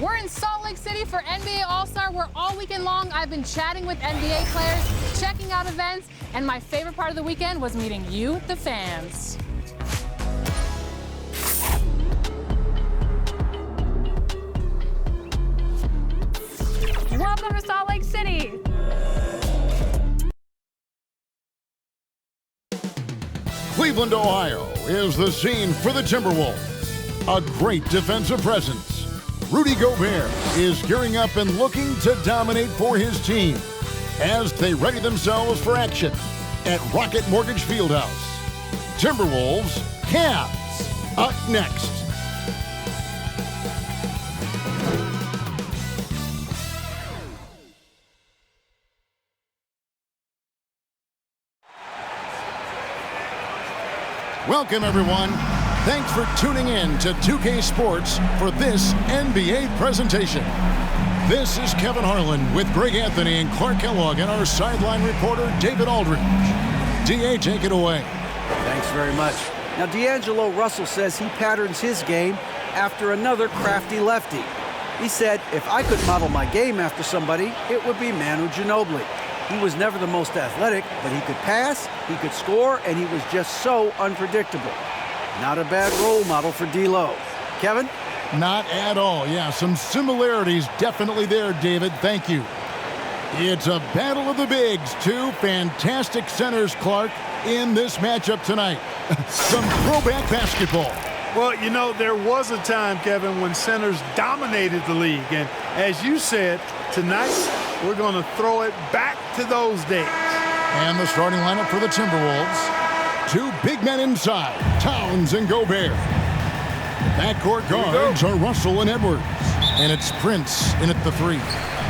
We're in Salt Lake City for NBA All-Star, where all weekend long I've been chatting with NBA players, checking out events, and my favorite part of the weekend was meeting you, the fans. Welcome to Salt Lake City. Cleveland, Ohio is the scene for the Timberwolves. A great defensive presence. Rudy Gobert is gearing up and looking to dominate for his team as they ready themselves for action at Rocket Mortgage Fieldhouse. Timberwolves, Cavs, up next. Welcome, everyone. Thanks for tuning in to 2K Sports for this NBA presentation. This is Kevin Harlan with Greg Anthony and Clark Kellogg and our sideline reporter, David Aldridge. D.A., take it away. Thanks very much. Now, D'Angelo Russell says he patterns his game after another crafty lefty. He said, if I could model my game after somebody, it would be Manu Ginobili. He was never the most athletic, but he could pass, he could score, and he was just so unpredictable. Not a bad role model for D'Lo. Kevin? Not at all. Yeah, some similarities definitely there, David. Thank you. It's a battle of the bigs. Two fantastic centers, Clark, in this matchup tonight. Some throwback basketball. Well, you know, there was a time, Kevin, when centers dominated the league. And as you said, tonight we're going to throw it back to those days. And the starting lineup for the Timberwolves. Two big men inside, Towns and Gobert. Backcourt guards are Russell and Edwards. And it's Prince in at the three.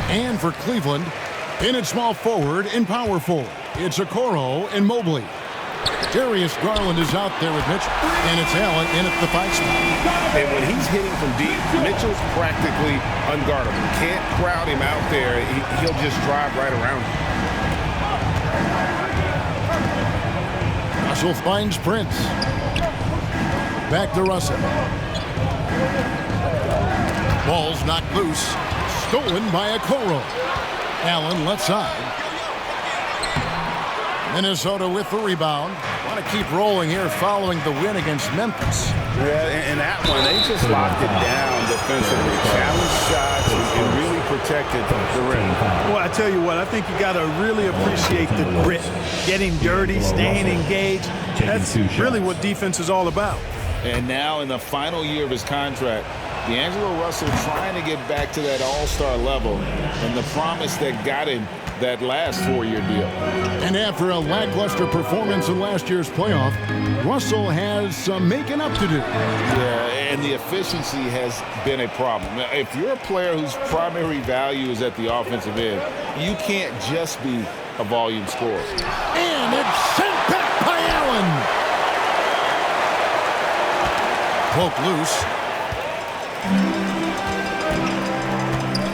And for Cleveland, in at small forward and power forward, it's Okoro and Mobley. Darius Garland is out there with Mitchell, and it's Allen in at the 5 spot. And when he's hitting from deep, Mitchell's practically unguardable. Can't crowd him out there. He'll just drive right around him. Russell finds Prince. Back to Russell. Ball's knocked loose. Stolen by Okoro. Allen left side. Minnesota with the rebound. Want to keep rolling here following the win against Memphis. Yeah, and that one, they just locked it down defensively. Challenged shots and really protected the rim. Well, I tell you what, I think you got to really appreciate the grit. Getting dirty, staying engaged. That's really what defense is all about. And now in the final year of his contract, D'Angelo Russell trying to get back to that all-star level and the promise that got him that last 4-year deal. And after a lackluster performance in last year's playoff, Russell has some making up to do. Yeah, and the efficiency has been a problem. Now, if you're a player whose primary value is at the offensive end, you can't just be a volume scorer. And it's sent back by Allen. Poke loose.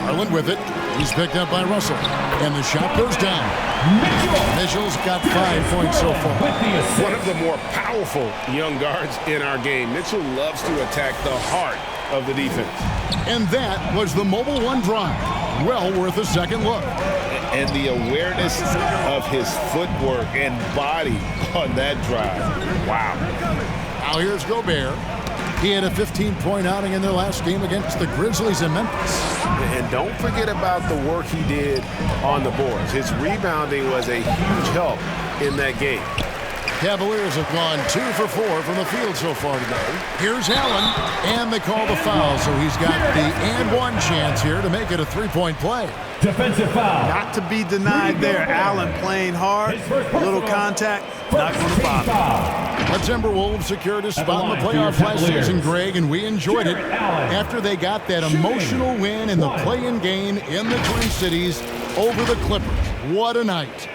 Garland with it. He's picked up by Russell. And the shot goes down. Mitchell's got 5 points so far. One of the more powerful young guards in our game. Mitchell loves to attack the heart of the defense. And that was the Mobile One drive. Well worth a second look. And the awareness of his footwork and body on that drive. Wow. Now here's Gobert. He had a 15-point outing in their last game against the Grizzlies in Memphis. And don't forget about the work he did on the boards. His rebounding was a huge help in that game. Cavaliers have gone 2 for 4 from the field so far today. Here's Allen, and they call the foul, so he's got the and one chance here to make it a 3-point play. Defensive foul. Not to be denied there. Allen playing hard, a little contact, not going to bother. The Timberwolves secured a spot in the playoffs last season, Greg, and we enjoyed it after they got that emotional win in the play-in game in the Twin Cities over the Clippers. What a night.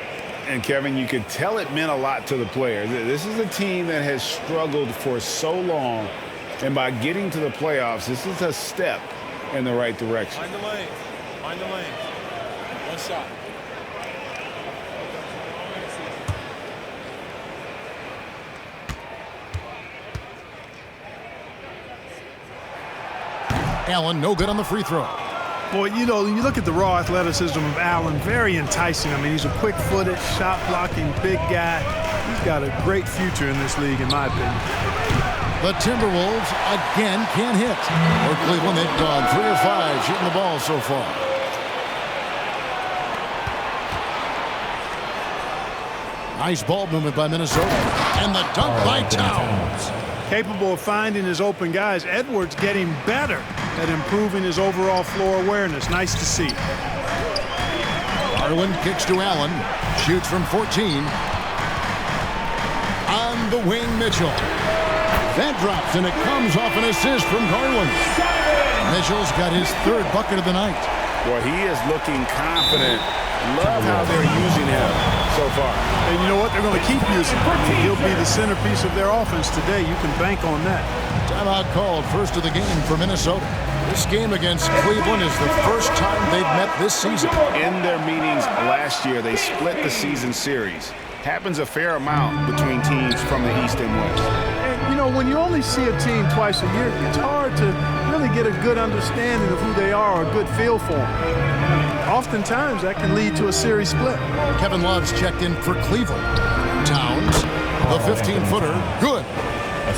And, Kevin, you could tell it meant a lot to the players. This is a team that has struggled for so long, and by getting to the playoffs, this is a step in the right direction. Find the lane. Find the lane. One shot. Allen, no good on the free throw. Boy, you know, when you look at the raw athleticism of Allen, very enticing. I mean, he's a quick-footed, shot-blocking, big guy. He's got a great future in this league, in my opinion. The Timberwolves again can't hit. For Cleveland, they've gone 3 of 5 shooting the ball so far. Nice ball movement by Minnesota. And the dunk by Towns. Capable of finding his open guys. Edwards getting better at improving his overall floor awareness. Nice to see. Garland kicks to Allen. Shoots from 14. On the wing, Mitchell. That drops, and it comes off an assist from Garland. Mitchell's got his 3rd bucket of the night. Well, he is looking confident. Love how they're using him so far. And you know what? They're going to keep using him. He'll be the centerpiece of their offense today. You can bank on that. Timeout called, first of the game for Minnesota. This game against Cleveland is the first time they've met this season. In their meetings last year, they split the season series. Happens a fair amount between teams from the East and West. And, you know, when you only see a team twice a year, it's hard to really get a good understanding of who they are or a good feel for them. Oftentimes, that can lead to a series split. Kevin Love's checked in for Cleveland. Towns, the 15-footer, good.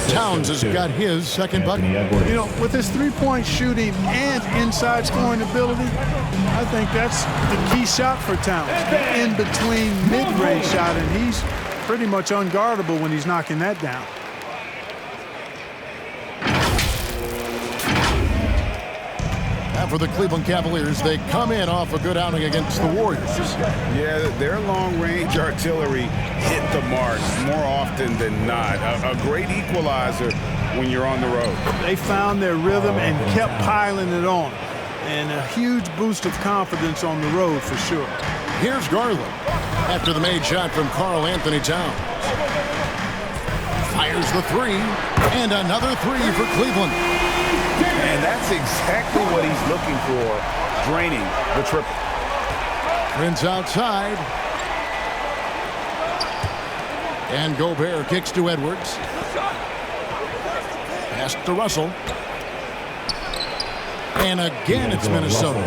Towns has got his 2nd bucket. You know, with his three-point shooting and inside scoring ability, I think that's the key shot for Towns. The in-between mid-range shot, and he's pretty much unguardable when he's knocking that down. Now for the Cleveland Cavaliers, they come in off a good outing against the Warriors. Yeah, their long-range artillery hit the mark more often than not. A great equalizer when you're on the road. They found their rhythm and kept piling it on. And a huge boost of confidence on the road for sure. Here's Garland after the made shot from Karl Anthony Towns. Fires the 3, and another 3 for Cleveland. And that's exactly what he's looking for, draining the triple. Prince outside. And Gobert kicks to Edwards. Pass to Russell. And again, it's Minnesota.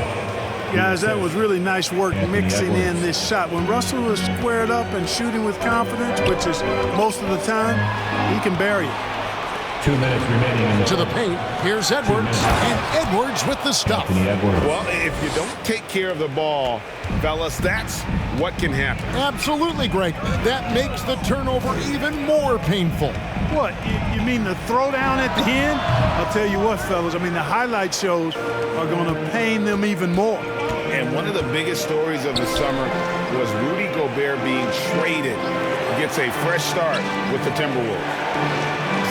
Guys, that was really nice work mixing in this shot. When Russell is squared up and shooting with confidence, which is most of the time, he can bury it. 2 minutes remaining. To the paint, here's Edwards, and Edwards with the stuff. Well, if you don't take care of the ball, fellas, that's what can happen. Absolutely, Greg. That makes the turnover even more painful. What, you mean the throwdown at the end? I'll tell you what, fellas, I mean, the highlight shows are going to pain them even more. And one of the biggest stories of the summer was Rudy Gobert being traded. Gets a fresh start with the Timberwolves.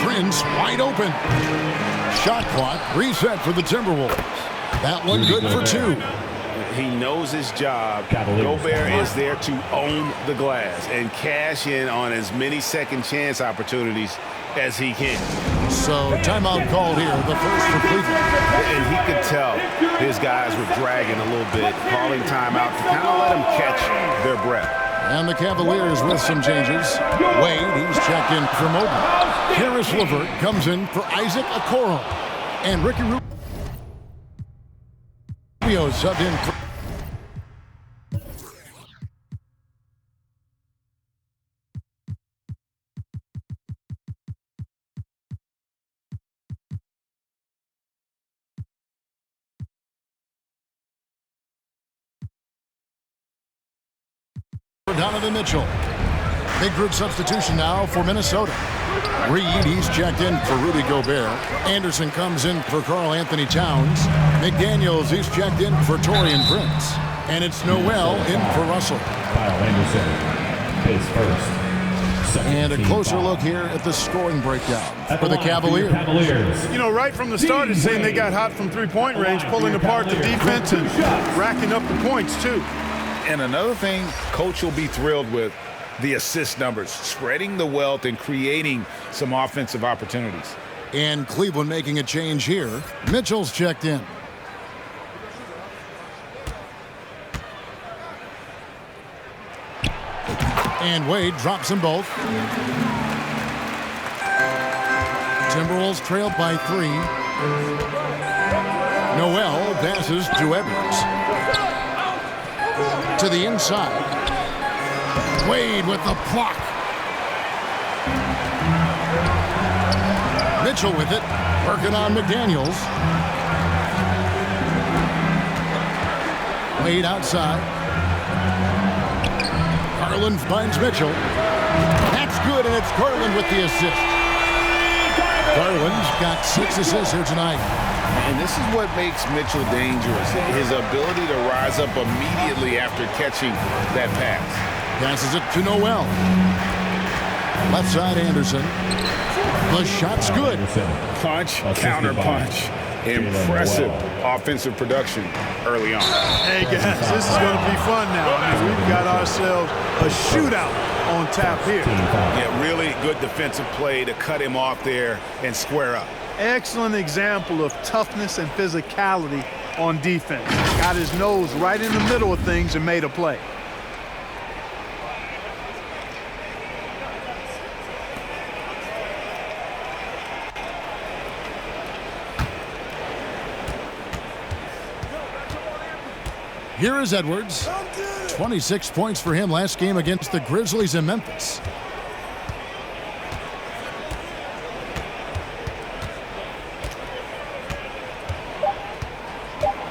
Prince wide open. Shot clock reset for the Timberwolves. That one good for 2. He knows his job. Gobert is there to own the glass and cash in on as many second chance opportunities as he can. So timeout called here, the first for Cleveland. And he could tell his guys were dragging a little bit, calling timeout to kind of let them catch their breath. And the Cavaliers with some changes. Wade, he's checked in for Mobley. Karis LeVert comes in for Isaac Okoro. And Ricky Rubio subbed in for... Donovan Mitchell. Big group substitution now for Minnesota. Reed, he's checked in for Rudy Gobert. Anderson comes in for Karl Anthony Towns. McDaniels, he's checked in for Taurean Prince. And it's Noel in for Russell. Kyle Anderson, his first. And a closer look here at the scoring breakdown for the Cavaliers. You know, right from the start, it's saying they got hot from three-point range, pulling apart the defense and racking up the points, too. And another thing Coach will be thrilled with, the assist numbers, spreading the wealth and creating some offensive opportunities. And Cleveland making a change here. Mitchell's checked in. And Wade drops them both. Timberwolves trailed by 3. Noel passes to Edwards. To the inside. Wade with the block. Mitchell with it. Working on McDaniels. Wade outside. Garland finds Mitchell. That's good, and it's Garland with the assist. Garland's got 6 assists here tonight. And this is what makes Mitchell dangerous, his ability to rise up immediately after catching that pass. Passes it to Noel. Left side, Anderson. The shot's good. Punch, counter punch. Impressive offensive production early on. Hey, guys, this is going to be fun now. I mean, we've got ourselves a shootout on tap here. Yeah, really good defensive play to cut him off there and square up. Excellent example of toughness and physicality on defense. Got his nose right in the middle of things and made a play. Here is Edwards. 26 points for him last game against the Grizzlies in Memphis.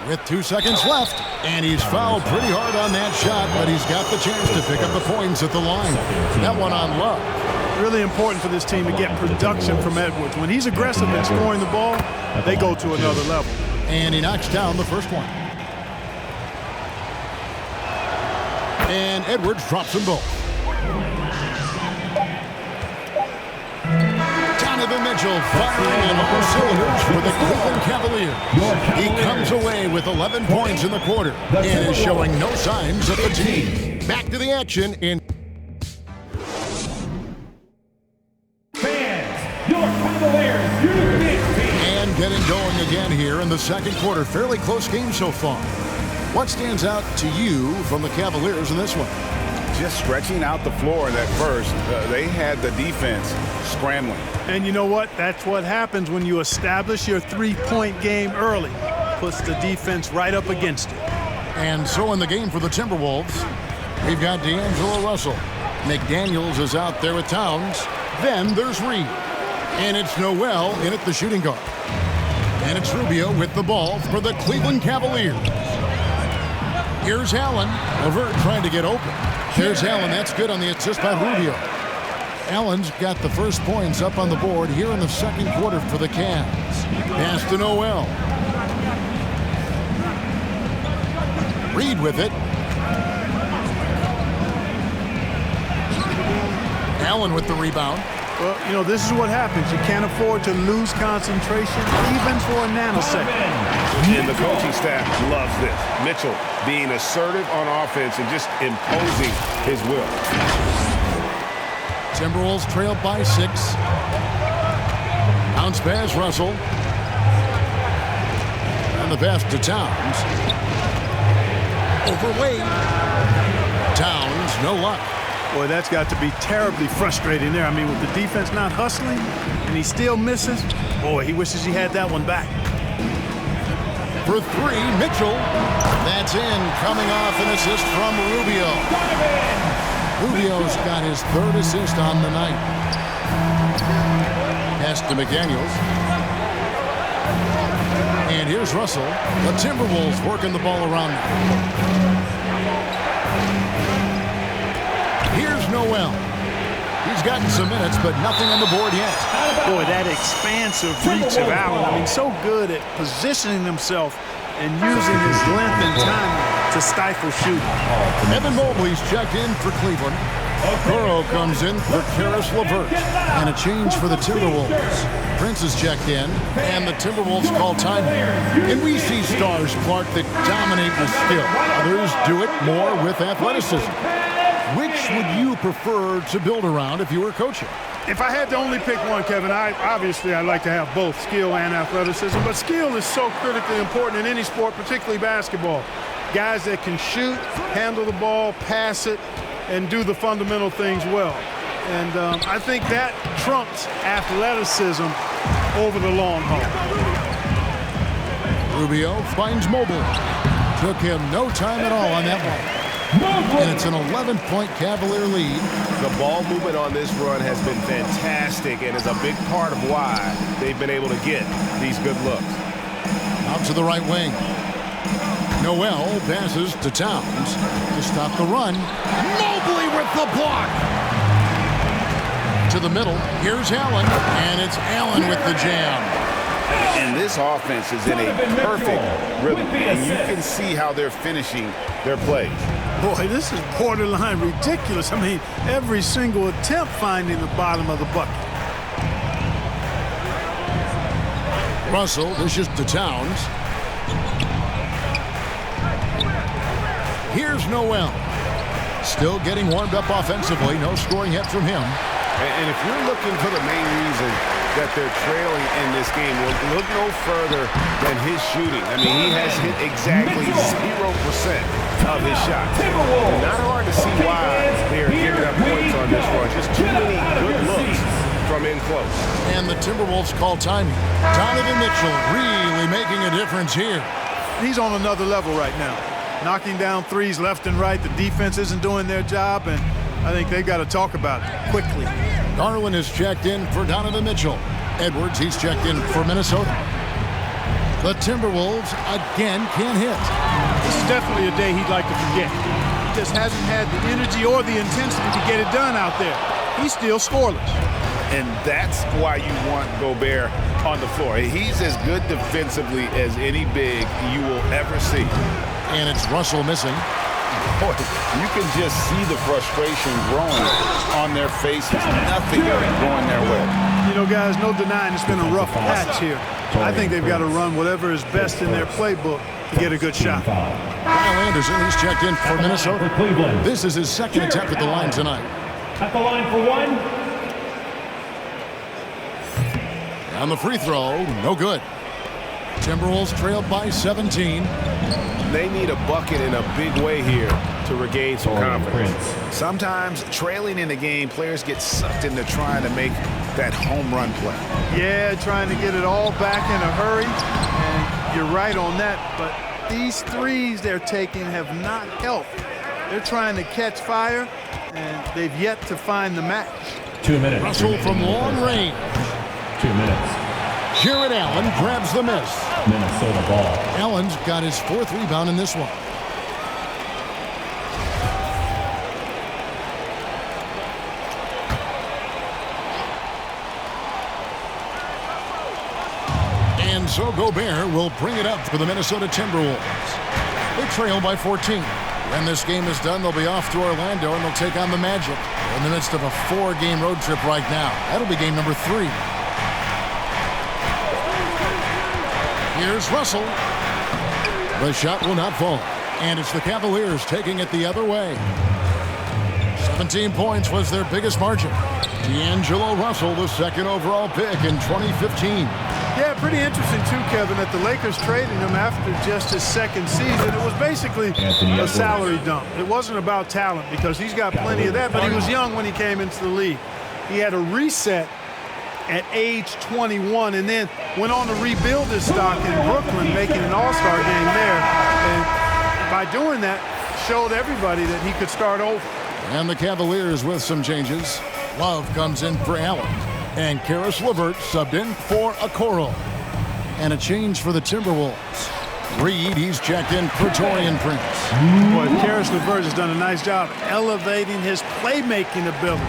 With 2 seconds left, and he's fouled pretty hard on that shot, but he's got the chance to pick up the points at the line. That one on Love. Really important for this team to get production from Edwards. When he's aggressive in scoring the ball, they go to another level. And he knocks down the first one. And Edwards drops them both. Donovan Mitchell firing on all cylinders for the Cleveland Cavaliers. He comes away with 11 points in the quarter and is showing no signs of fatigue. Back to the action in Fans, your Cavaliers, you big team. and getting going again here in the second quarter. Fairly close game so far. What stands out to you from the Cavaliers in this one? Just stretching out the floor in that first. They had the defense scrambling. And you know what? That's what happens when you establish your three-point game early. Puts the defense right up against it. And so in the game for the Timberwolves, we've got D'Angelo Russell. McDaniels is out there with Towns. Then there's Reed. And it's Noel in at the shooting guard. And it's Rubio with the ball for the Cleveland Cavaliers. Here's Allen. LeVert trying to get open. There's Allen. That's good on the assist by Rubio. Allen's got the first points up on the board here in the second quarter for the Cavs. Pass to Noel. Reed with it. Allen with the rebound. Well, you know, this is what happens. You can't afford to lose concentration even for a nanosecond. And the coaching staff loves this. Mitchell being assertive on offense and just imposing his will. Timberwolves trailed by 6. Bounce pass, Russell. And the pass to Towns. Over Wade. Towns, no luck. Boy, that's got to be terribly frustrating there. I mean, with the defense not hustling and he still misses, boy, he wishes he had that one back. For 3, Mitchell. That's in, coming off an assist from Rubio. Rubio's got his 3rd assist on the night. Pass to McDaniels. And here's Russell. The Timberwolves working the ball around now. Here's Noel. He's gotten some minutes, but nothing on the board yet. Boy, that expansive reach of Allen. I mean, so good at positioning himself and using his length and time to stifle shooting. Evan Mobley's checked in for Cleveland. Okoro comes in for Karis LeVert. And a change for the Timberwolves. Prince is checked in, and the Timberwolves call time. And we see stars, Clark, that dominate with skill. Others do it more with athleticism. Which would you prefer to build around if you were coaching? If I had to only pick one, Kevin, obviously I'd like to have both skill and athleticism, but skill is so critically important in any sport, particularly basketball. Guys that can shoot, handle the ball, pass it, and do the fundamental things well. And I think that trumps athleticism over the long haul. Rubio finds Mobley. Took him no time at all on that one. And it's an 11-point Cavalier lead. The ball movement on this run has been fantastic and is a big part of why they've been able to get these good looks. Out to the right wing. Noel passes to Towns to stop the run. Mobley with the block. To the middle. Here's Allen. And it's Allen with the jam. And this offense is in a perfect rhythm. And you can see how they're finishing their plays. Boy, this is borderline ridiculous. I mean, every single attempt finding the bottom of the bucket. Russell dishes to Towns. Here's Noel. Still getting warmed up offensively. No scoring yet from him. And if you're looking for the main reason that they're trailing in this game, well, look no further than his shooting. I mean, he has hit exactly 0% of his shots. And not hard to see why they are giving up points on this run. Just too many good looks from in close. And the Timberwolves call timing. Donovan Mitchell really making a difference here. He's on another level right now. Knocking down threes left and right. The defense isn't doing their job, and I think they've got to talk about it quickly. Garland is checked in for Donovan Mitchell. Edwards, he's checked in for Minnesota. The Timberwolves again can't hit. This is definitely a day he'd like to forget. He just hasn't had the energy or the intensity to get it done out there. He's still scoreless. And that's why you want Gobert on the floor. He's as good defensively as any big you will ever see. And it's Russell missing. Boy, you can just see the frustration growing on their faces. Nothing going their way. You know, guys, no denying it's been a rough patch here. I think they've got to run whatever is best in their playbook to get a good shot. Kyle Anderson, he's checked in for Minnesota. This is his second attempt at the line tonight. At the line for one. On the free throw, no good. Timberwolves trailed by 17. They need a bucket in a big way here to regain some confidence. Sometimes trailing in the game, players get sucked into trying to make that home run play. Yeah, trying to get it all back in a hurry. And you're right on that. But these threes they're taking have not helped. They're trying to catch fire, and they've yet to find the match. 2 minutes. Russell from long range. 2 minutes. Jared Allen grabs the miss. Minnesota ball. Allen's got his fourth rebound in this one. And so Gobert will bring it up for the Minnesota Timberwolves. They trail by 14. When this game is done, they'll be off to Orlando and they'll take on the Magic. In the midst of a 4-game road trip right now. That'll be game number 3. Here's Russell. The shot will not fall. And it's the Cavaliers taking it the other way. 17 points was their biggest margin. D'Angelo Russell, the second overall pick in 2015. Yeah, pretty interesting too, Kevin, that the Lakers traded him after just his second season. It was basically a salary dump. It wasn't about talent because he's got plenty of that, but he was young when he came into the league. He had a reset at age 21 and then went on to rebuild his stock in Brooklyn, making an all-star game there. And by doing that, showed everybody that he could start over. And the Cavaliers with some changes. Love comes in for Allen. And Karis LeVert subbed in for Okoro. And a change for the Timberwolves. Reed, he's checked in for Taurean Prince. Boy, Karis LeVert has done a nice job elevating his playmaking ability,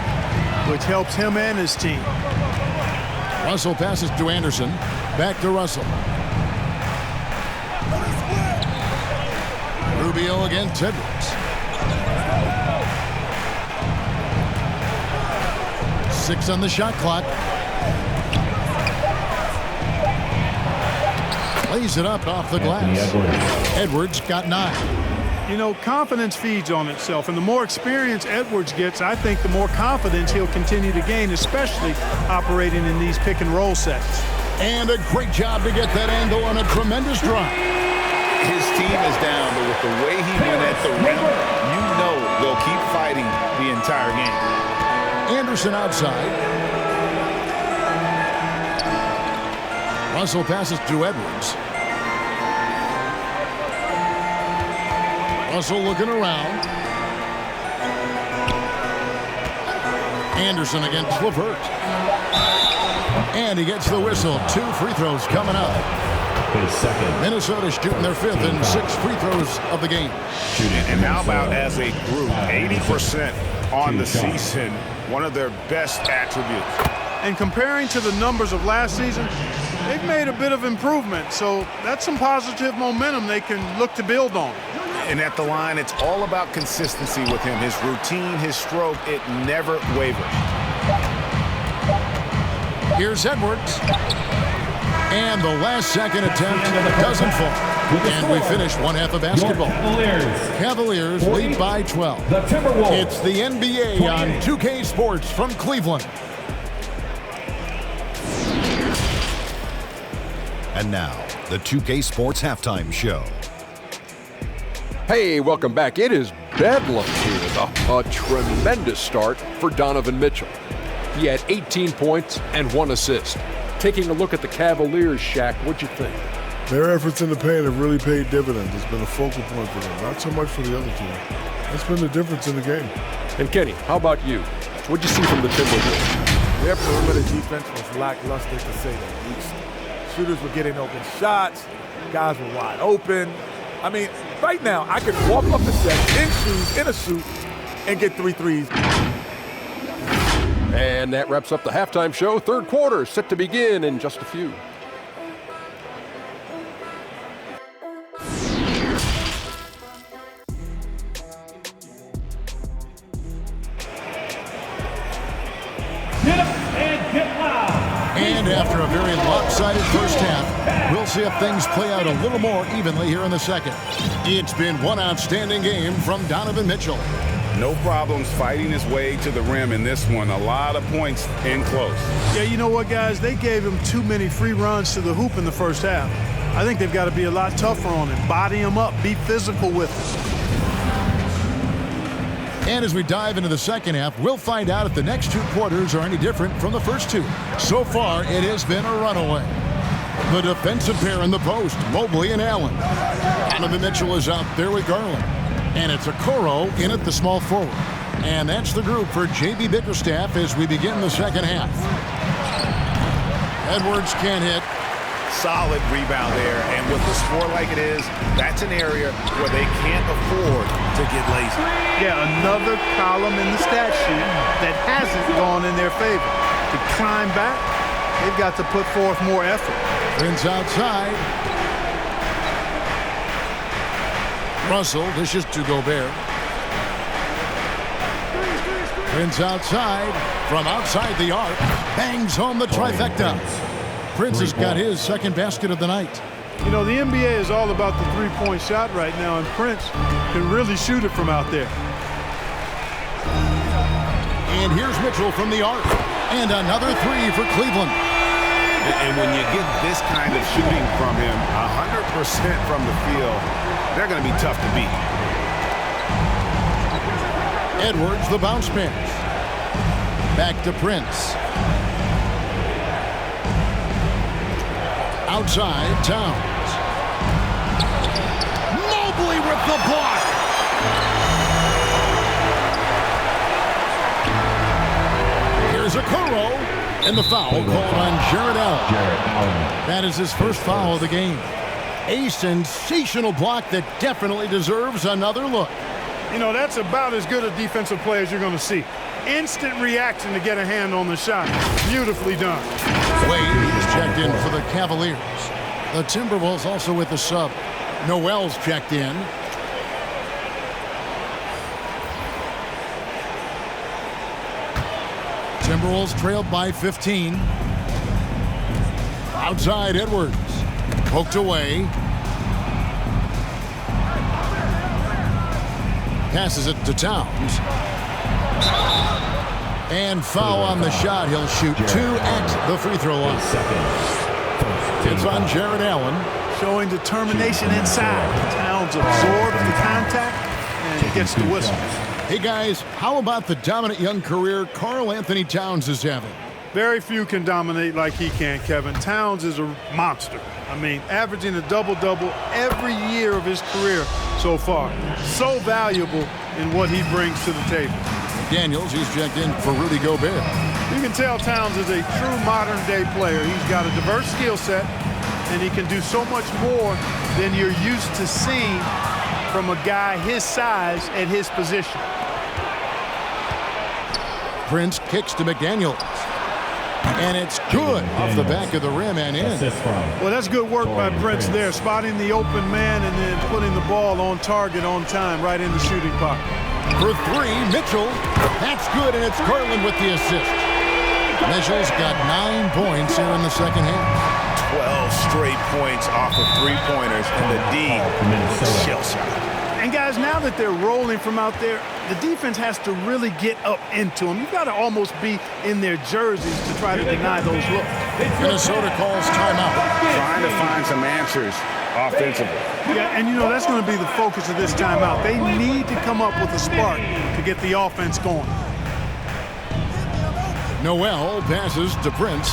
which helps him and his team. Russell passes to Anderson. Back to Russell. Rubio against Edwards. 6 on the shot clock. Lays it up off the glass. Edwards got 9. You know, confidence feeds on itself, and the more experience Edwards gets, I think the more confidence he'll continue to gain, especially operating in these pick-and-roll sets. And a great job to get that angle on a tremendous drive. His team is down, but with the way he went at the rim, you know they'll keep fighting the entire game. Anderson outside. Russell passes to Edwards. Russell looking around. Anderson against LeVert. And he gets the whistle. 2 free throws coming up. His second. Minnesota shooting their 5th and 6 free throws of the game. And how about as a group, 80% on the season, one of their best attributes. And comparing to the numbers of last season, they've made a bit of improvement. So that's some positive momentum they can look to build on. And at the line, it's all about consistency with him. His routine, his stroke, it never wavers. Here's Edwards. And the last second attempt doesn't fall. And we finish one half of basketball. Cavaliers lead by 12. The Timberwolves. It's the NBA on 2K Sports from Cleveland. And now, the 2K Sports Halftime Show. Hey, welcome back. It is bedlam here. A tremendous start for Donovan Mitchell. He had 18 points and 1 assist. Taking a look at the Cavaliers, Shaq, what'd you think? Their efforts in the paint have really paid dividends. It's been a focal point for them, not so much for the other team. That's been the difference in the game. And Kenny, how about you? What'd you see from the Timberwolves? Their perimeter defense was lackluster, to say the least. Shooters were getting open shots. Guys were wide open. I mean, right now, I could walk up the set in shoes, in a suit, and get 3 threes. And that wraps up the halftime show. Third quarter set to begin in just a few. Get up and get loud. And after a very lopsided first half, we'll see if things play out a little more evenly here in the second. It's been one outstanding game from Donovan Mitchell. No problems fighting his way to the rim in this one. A lot of points in close. Yeah, you know what, guys? They gave him too many free runs to the hoop in the first half. I think they've got to be a lot tougher on him. Body him up. Be physical with him. And as we dive into the second half, we'll find out if the next 2 quarters are any different from the first 2. So far, it has been a runaway. The defensive pair in the post, Mobley and Allen. Donovan Mitchell is out there with Garland. And it's Okoro in at the small forward. And that's the group for J.B. Bickerstaff as we begin the second half. Edwards can't hit. Solid rebound there. And with the score like it is, that's an area where they can't afford to get lazy. Yeah, another column in the stat sheet that hasn't gone in their favor. To climb back, they've got to put forth more effort. Prince outside. Russell dishes to Gobert. Prince outside. From outside the arc. Bangs home the trifecta. Prince has got his second basket of the night. You know, the NBA is all about the three-point shot right now, and Prince can really shoot it from out there. And here's Mitchell from the arc. And another 3 for Cleveland. And when you get this kind of shooting from him, 100% from the field, they're going to be tough to beat. Edwards, the bounce pass. Back to Prince. Outside, Towns. Mobley with the block. Here's Okoro. And the foul called on Jared Allen. That is his first foul of the game. A sensational block that definitely deserves another look. You know, that's about as good a defensive play as you're going to see. Instant reaction to get a hand on the shot. Beautifully done. Wade is checked in for the Cavaliers. The Timberwolves also with the sub. Noel's checked in. Timberwolves trailed by 15. Outside Edwards. Poked away. Passes it to Towns. And foul on the shot. He'll shoot 2 at the free throw line. It's on Jared Allen. Showing determination inside. Towns absorbs the contact and gets the whistle. Hey guys, how about the dominant young career Karl Anthony Towns is having? Very few can dominate like he can, Kevin. Towns is a monster. I mean, averaging a double-double every year of his career so far. So valuable in what he brings to the table. Daniels, he's checked in for Rudy Gobert. You can tell Towns is a true modern-day player. He's got a diverse skill set, and he can do so much more than you're used to seeing from a guy his size at his position. Prince kicks to McDaniels. And it's good off the back of the rim and in. Well, that's good work by Prince there, spotting the open man and then putting the ball on target on time right in the shooting pocket. For three, Mitchell. That's good, and it's Garland with the assist. Mitchell's got 9 points here in the second half. 12 straight points off of three-pointers, and the D shell shot. And guys, now that they're rolling from out there, the defense has to really get up into them. You've got to almost be in their jerseys to try to deny those looks. Minnesota calls timeout. Trying to find some answers offensively. Yeah, and you know, that's going to be the focus of this timeout. They need to come up with a spark to get the offense going. Noel passes to Prince.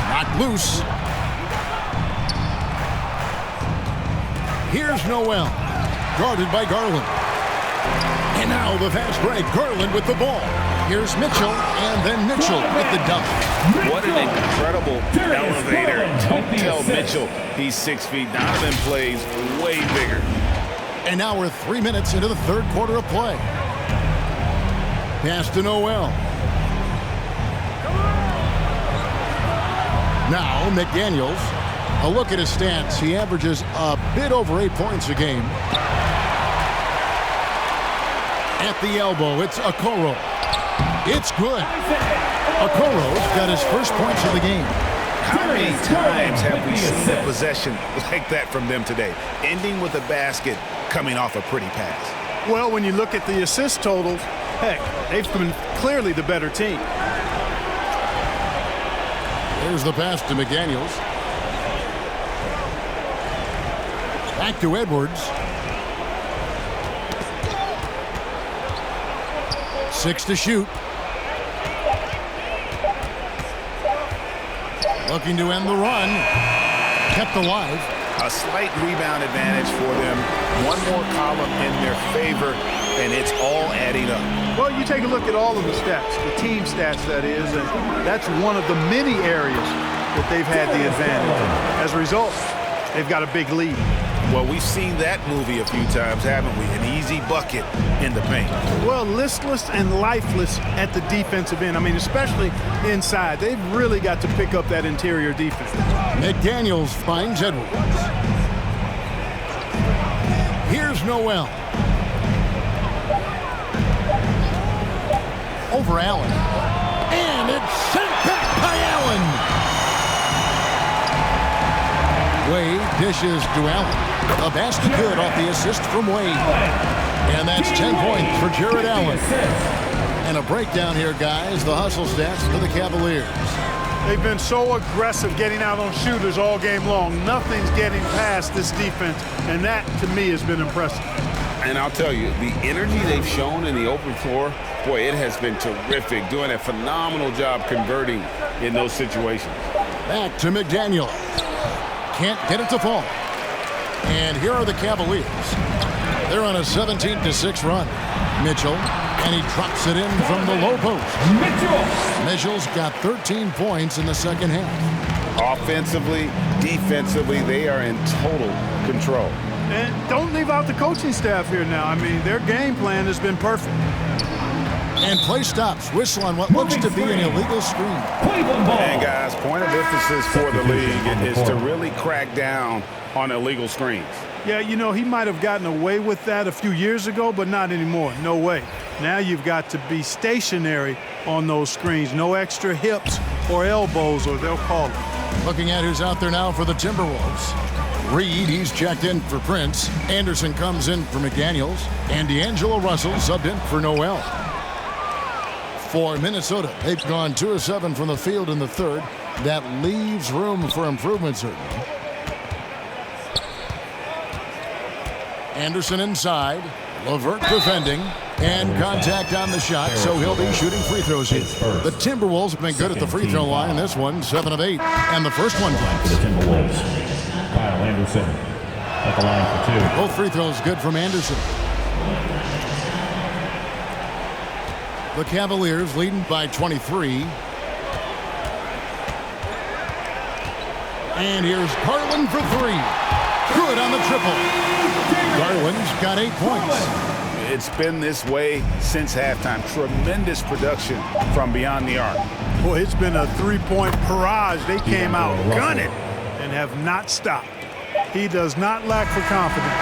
Knocked loose. Here's Noel, guarded by Garland. And now the fast break, Garland with the ball. Here's Mitchell, and then Mitchell with the dunk. What an incredible elevator. Don't tell Mitchell he's 6 feet. Donovan plays way bigger. And now we're 3 minutes into the third quarter of play. Pass to Noel. Now McDaniels. A look at his stats. He averages a bit over 8 points a game. At the elbow, it's Okoro. It's good. Okoro's got his first points of the game. How many times have we seen a possession like that from them today? Ending with a basket, coming off a pretty pass. Well, when you look at the assist totals, heck, they've been clearly the better team. There's the pass to McDaniels. Back to Edwards. 6 to shoot. Looking to end the run. Kept alive. A slight rebound advantage for them. One more column in their favor, and it's all adding up. Well, you take a look at all of the stats, the team stats, that is, and that's one of the many areas that they've had the advantage. As a result, they've got a big lead. Well, we've seen that movie a few times, haven't we? An easy bucket in the paint. Well, listless and lifeless at the defensive end. I mean, especially inside. They've really got to pick up that interior defense. McDaniels finds Edwards. Here's Noel. Over Allen. And it's sent back by Allen. Wade dishes to Allen. A basket good off the assist from Wade. And that's 10 points for Jared Allen. And a breakdown here, guys. The hustle stats for the Cavaliers. They've been so aggressive getting out on shooters all game long. Nothing's getting past this defense, and that, to me, has been impressive. And I'll tell you, the energy they've shown in the open floor, boy, it has been terrific. Doing a phenomenal job converting in those situations. Back to McDaniel. Can't get it to fall. And here are the Cavaliers. They're on a 17-6 run. Mitchell, and he drops it in from the low post. Mitchell's got 13 points in the second half. Offensively, defensively, they are in total control. And don't leave out the coaching staff here now. I mean, their game plan has been perfect. And play stops. Whistle on what looks to be an illegal screen. And guys, point of emphasis for the league is to really crack down on illegal screens. Yeah, you know, he might have gotten away with that a few years ago, but not anymore. No way. Now you've got to be stationary on those screens. No extra hips or elbows, or they'll call it. Looking at who's out there now for the Timberwolves. Reed, he's checked in for Prince. Anderson comes in for McDaniels. And D'Angelo Russell subbed in for Noel. For Minnesota, they've gone 2 of 7 from the field in the third. That leaves room for improvement, certainly. Anderson inside. LeVert defending, and contact on the shot, so he'll be shooting free throws here. The Timberwolves have been good at the free throw line in this one, 7 of 8, and the first one For the Timberwolves, Kyle Anderson at the line for 2. both free throws good from Anderson. The Cavaliers leading by 23. And here's Garland for 3. Good on the triple. Garland's got 8 points. It's been this way since halftime. Tremendous production from beyond the arc. Boy, it's been a three-point barrage. They came out gunning and have not stopped. He does not lack for confidence.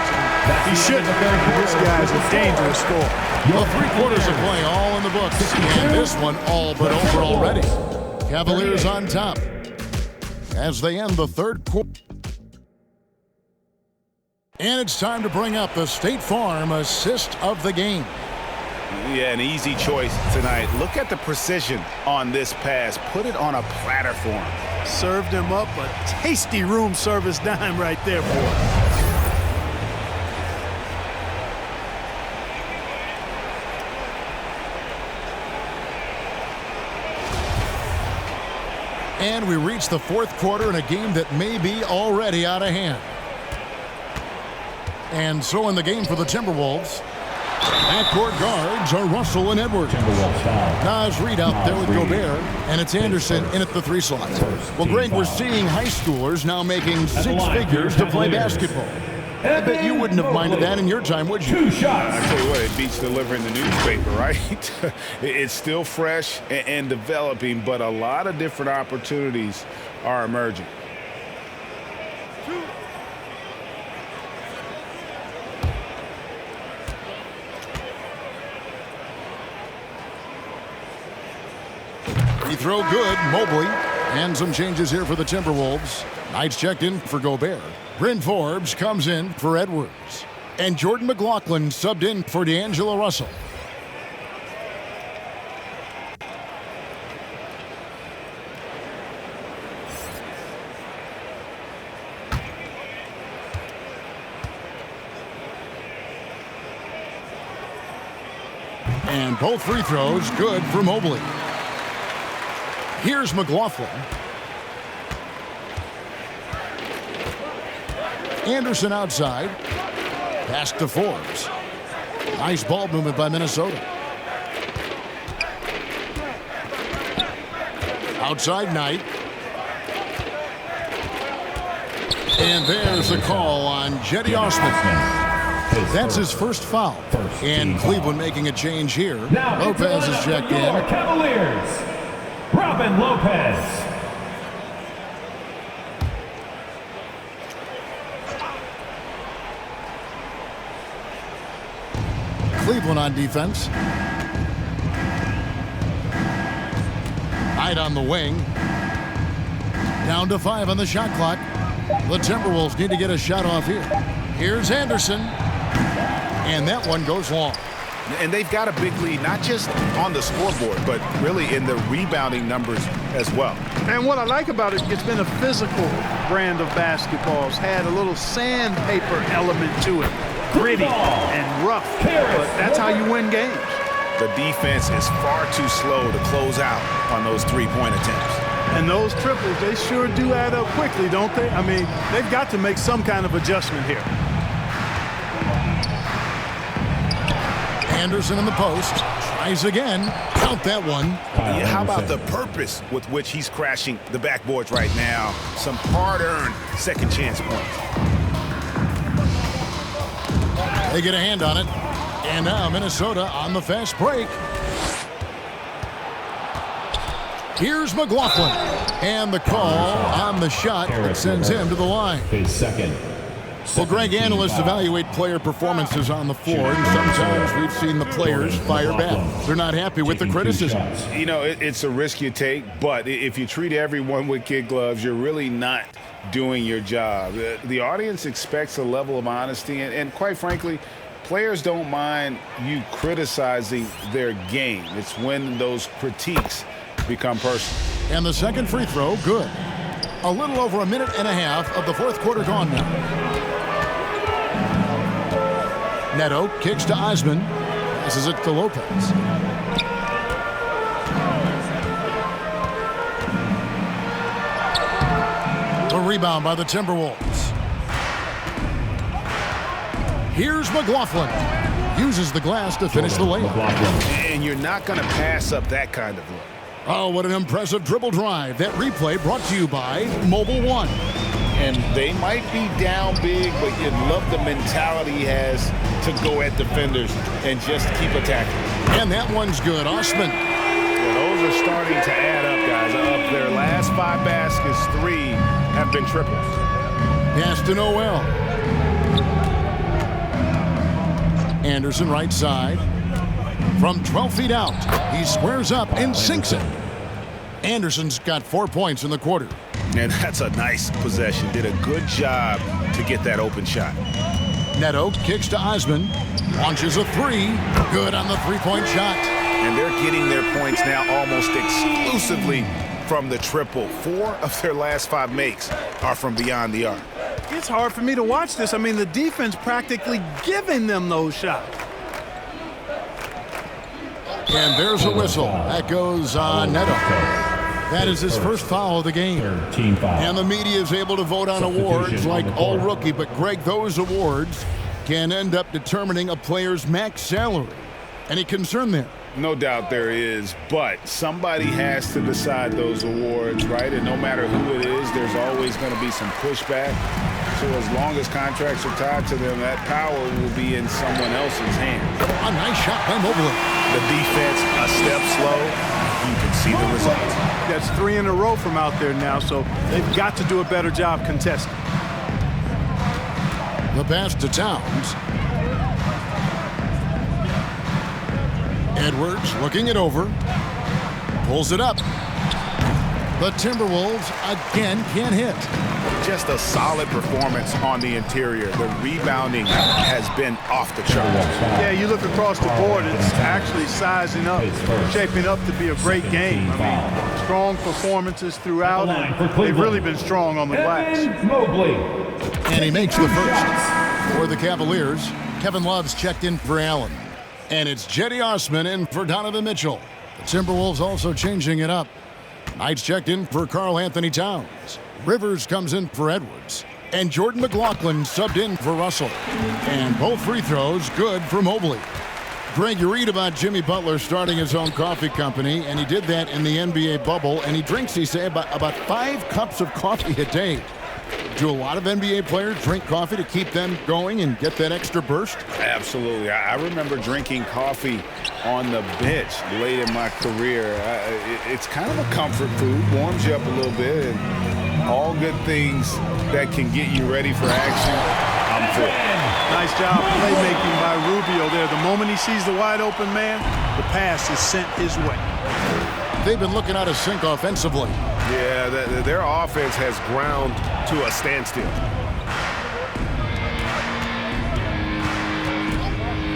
He shouldn't. This guy's a dangerous scorer. Well, 3 quarters of play all in the books. And this one all but over already. Cavaliers on top as they end the third quarter. And it's time to bring up the State Farm assist of the game. Yeah, an easy choice tonight. Look at the precision on this pass. Put it on a platter for him. Served him up a tasty room service dime right there, boy. And we reach the fourth quarter in a game that may be already out of hand. And so in the game for the Timberwolves, backcourt guards are Russell and Edwards. Nas Reed out there with Gobert, and it's Anderson in at the 3 slot. Well, Greg, we're seeing high schoolers now making 6 figures to play basketball. I bet you wouldn't have minded that in your time, would you? 2 shots. I tell you what, it beats delivering the newspaper, right? It's still fresh and developing, but a lot of different opportunities are emerging. Free throw good, Mobley. And some changes here for the Timberwolves. Knights checked in for Gobert. Bryn Forbes comes in for Edwards. And Jordan McLaughlin subbed in for D'Angelo Russell. And both free throws good for Mobley. Here's McLaughlin. Anderson outside. Pass to Forbes. Nice ball movement by Minnesota. Outside Knight. And there's the call on Jetty Osman. That's his first foul. And Cleveland making a change here. Lopez is checked in. Cavaliers, Robin Lopez. Cleveland on defense. Knight on the wing. Down to 5 on the shot clock. The Timberwolves need to get a shot off here. Here's Anderson. And that one goes long. And they've got a big lead, not just on the scoreboard, but really in the rebounding numbers as well. And what I like about it, it's been a physical brand of basketball. It's had a little sandpaper element to it. Gritty and rough, but that's how you win games. The defense is far too slow to close out on those 3-point attempts. And those triples, they sure do add up quickly, don't they? I mean, they've got to make some kind of adjustment here. Anderson in the post. Tries again. Count that one. Yeah, how about the purpose with which he's crashing the backboards right now? Some hard-earned second chance points. They get a hand on it. And now Minnesota on the fast break. Here's McLaughlin. And the call on the shot that sends him to the line. His second. Well, Greg, analysts evaluate player performances on the floor, and sometimes we've seen the players fire back. They're not happy with the criticism. You know, it's a risk you take, but if you treat everyone with kid gloves, you're really not doing your job. The audience expects a level of honesty, and quite frankly, players don't mind you criticizing their game. It's when those critiques become personal. And the second free throw, good. A little over a minute and a half of the fourth quarter gone now. Neto kicks to Osman. Passes it to Lopez. The rebound by the Timberwolves. Here's McLaughlin. Uses the glass to finish the layup. And you're not going to pass up that kind of look. Oh, what an impressive dribble drive. That replay brought to you by Mobile One. And they might be down big, but you love the mentality he has to go at defenders and just keep attacking. And that one's good. Osman. Well, those are starting to add up, guys. Of their last 5 baskets, 3 have been triples. Pass to Noel. Anderson right side. From 12 feet out, he squares up and sinks it. Anderson's got 4 points in the quarter. And that's a nice possession. Did a good job to get that open shot. Neto kicks to Osman. Launches a 3. Good on the 3-point shot. And they're getting their points now almost exclusively from the triple. 4 of their last 5 makes are from beyond the arc. It's hard for me to watch this. I mean, the defense practically giving them those shots. And there's a whistle. That goes on Neto. That is his first foul of the game. And the media is able to vote on awards like All Rookie. But, Greg, those awards can end up determining a player's max salary. Any concern there? No doubt there is, but somebody has to decide those awards, right? And no matter who it is, there's always going to be some pushback. So as long as contracts are tied to them, that power will be in someone else's hands. A nice shot by Mobley. The defense a step slow. You can see the results. That's 3 in a row from out there now, so they've got to do a better job contesting. The pass to Towns. Edwards looking it over. Pulls it up. The Timberwolves again can't hit. Just a solid performance on the interior. The rebounding has been off the charts. Yeah, you look across the board, it's actually sizing up, shaping up to be a great game. I mean, strong performances throughout, and they've really been strong on the glass. And he makes the first. For the Cavaliers, Kevin Love's checked in for Allen. And it's Jetty Osman in for Donovan Mitchell. The Timberwolves also changing it up. Knight's checked in for Karl Anthony Towns. Rivers comes in for Edwards. And Jordan McLaughlin subbed in for Russell. And both free throws good for Mobley. Greg, you read about Jimmy Butler starting his own coffee company, and he did that in the NBA bubble, and he drinks, he say, about 5 cups of coffee a day. Do a lot of NBA players drink coffee to keep them going and get that extra burst? Absolutely. I remember drinking coffee on the bench late in my career. It's kind of a comfort food, warms you up a little bit, and all good things that can get you ready for action. I'm for it. Nice job playmaking by Rubio there. The moment he sees the wide open man, the pass is sent his way. They've been looking out of sync offensively. Yeah, their offense has ground to a standstill.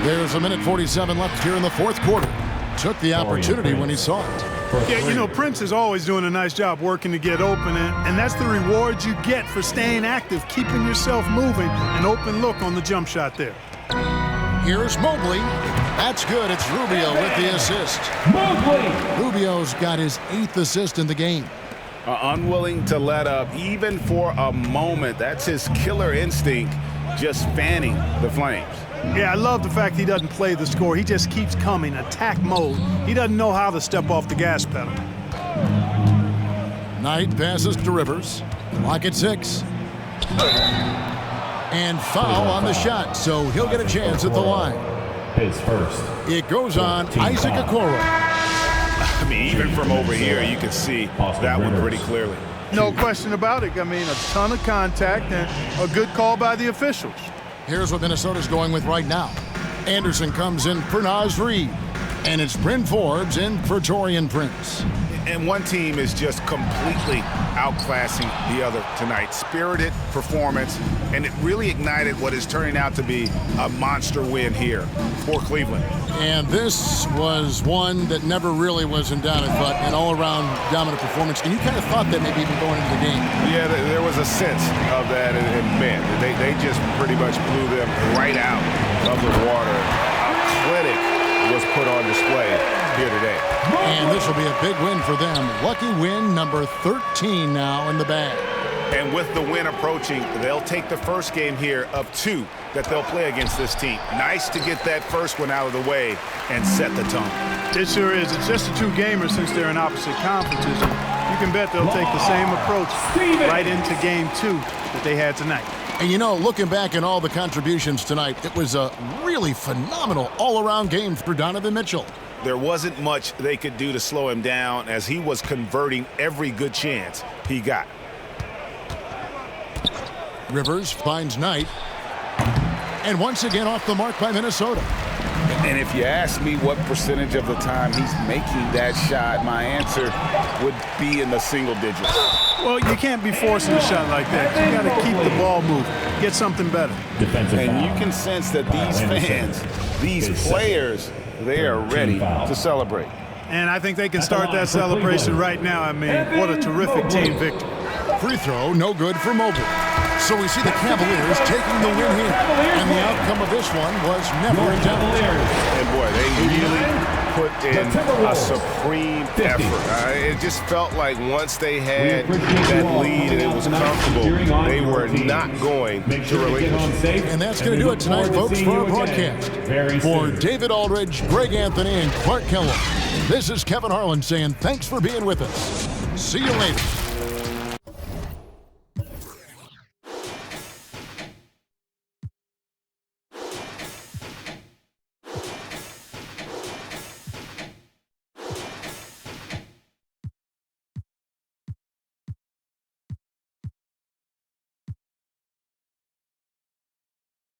There's 1:47 left here in the fourth quarter. Took the opportunity when he saw it. Yeah, you know, Prince is always doing a nice job working to get open, and that's the reward you get for staying active, keeping yourself moving, an open look on the jump shot there. Here's Mobley. That's good. It's Rubio with the assist. Rubio's got his 8th assist in the game. Unwilling to let up, even for a moment. That's his killer instinct, just fanning the flames. Yeah, I love the fact he doesn't play the score. He just keeps coming, attack mode. He doesn't know how to step off the gas pedal. Knight passes to Rivers. Clock at 6. And foul on the shot, so he'll get a chance at the line. His first. It goes on Isaac Okoro. I mean, even from over here, you can see that one pretty clearly. No question about it. I mean, a ton of contact and a good call by the officials. Here's what Minnesota's going with right now. Anderson comes in for Naz Reid. And it's Bryn Forbes in for Taurean Prince. And one team is just completely outclassing the other tonight. Spirited performance, and it really ignited what is turning out to be a monster win here for Cleveland. And this was one that never really was in doubt, I thought, an all-around dominant performance. And you kind of thought that maybe even going into the game. Yeah, there was a sense of that, and man, they just pretty much blew them right out of the water. A clinic was put on display here today. And this will be a big win for them. Lucky win number 13 now in the bag. And with the win approaching, they'll take the first game here of 2 that they'll play against this team. Nice to get that first one out of the way and set the tone. It sure is. It's just a 2-gamer since they're in opposite conferences. And you can bet they'll take the same approach right into game 2 that they had tonight. And you know, looking back at all the contributions tonight, it was a really phenomenal all-around game for Donovan Mitchell. There wasn't much they could do to slow him down as he was converting every good chance he got. Rivers finds Knight. And once again off the mark by Minnesota. And if you ask me what percentage of the time he's making that shot, my answer would be in the single digits. Well, you can't be forcing a shot like that. You got to keep the ball moving. Get something better. And you can sense that these fans, these players, they are ready to celebrate. And I think they can start that celebration right now. I mean, what a terrific team victory. Free throw, no good for Mobley. So we see the Cavaliers taking the win here. And the outcome of this one was never in doubt. And boy, they really put in a supreme effort. It just felt like once they had that lead and it was comfortable, they were not going to relinquish it. And that's going to do it tonight, folks, for our broadcast. For David Aldridge, Greg Anthony, and Clark Kellogg, this is Kevin Harlan saying thanks for being with us. See you later.